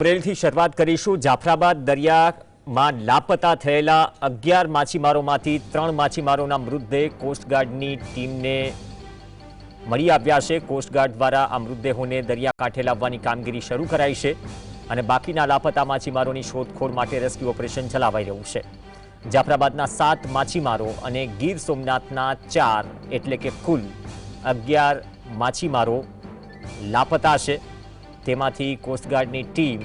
અમરેલીથી શરૂઆત કરીશું। જાફરાબાદ દરિયામાં લાપતા થયેલા 11 માછીમારોમાંથી 3 માછીમારોના મૃતદેહ કોસ્ટગાર્ડની ટીમને મળી આવ્યા છે। કોસ્ટગાર્ડ દ્વારા આ મૃતદેહોને દરિયાકાંઠે લાવવાની કામગીરી શરૂ કરાઈ છે અને બાકીના લાપતા માછીમારોની શોધખોળ માટે રેસ્ક્યુ ઓપરેશન ચલાવાઈ રહ્યું છે। જાફરાબાદના 7 માછીમારો અને ગીર સોમનાથના 4 એટલે કે કુલ 11 માછીમારો લાપતા છે। તેમાંથી કોસ્ટગાર્ડની ટીમ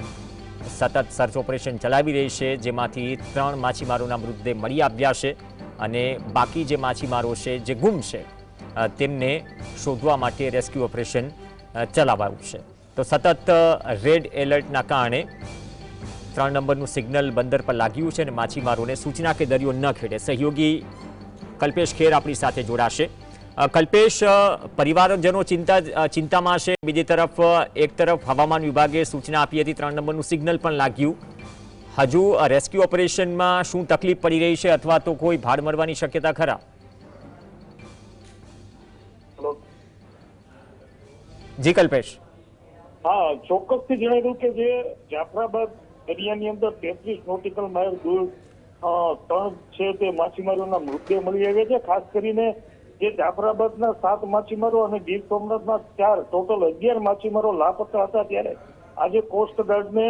સતત સર્ચ ઓપરેશન ચલાવી રહી છે, જેમાંથી 3 માછીમારોના મૃતદેહ મળી આવ્યા છે અને બાકી જે માછીમારો છે જે ગુમ છે તેમને શોધવા માટે રેસ્ક્યુ ઓપરેશન ચલાવાયું છે। તો સતત રેડ એલર્ટના કારણે 3 નંબરનું સિગ્નલ બંદર પર લાગ્યું છે અને માછીમારોને સૂચના કે દરિયો ન ખેડે। સહયોગી કલ્પેશ ખેર આપણી સાથે જોડાશે। કલ્પેશ, પરિવારજનો ચિંતામાં છે, બીજી તરફ એક તરફ હવામાન વિભાગે સૂચના આપી હતી, 3 નંબરનું સિગ્નલ પણ લાગ્યું। હજુ રેસ્ક્યુ ઓપરેશનમાં શું તકલીફ પડી રહી છે અથવા તો કોઈ ભાડ મળવાની શક્યતા ખરા? જી કલ્પેશ। હા, ચોક્કસથી જણાવ્યું કે જે જાફરાબાદ દરિયાની અંદર 33 નોટિકલ માઇલ દૂર 3 છે તે માછીમારોના મૃતદેહ મળી આવ્યા છે। ખાસ કરીને જે જાફરાબાદના 7 માછીમારો અને ગીર સોમનાથના 4 ટોટલ 11 માછીમારો લાપતા હતા, ત્યારે આજે કોસ્ટગાર્ડને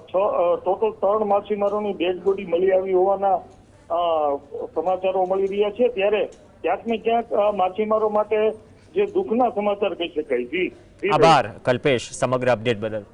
ટોટલ 3 માછીમારોની ડેડ બોડી મળી આવી હોવાના સમાચારો મળી રહ્યા છે। ત્યારે ક્યાંક ને ક્યાંક માછીમારો માટે જે દુઃખના સમાચાર કહી શકાય। જી, આભાર કલ્પેશ સમગ્ર અપડેટ બદલ।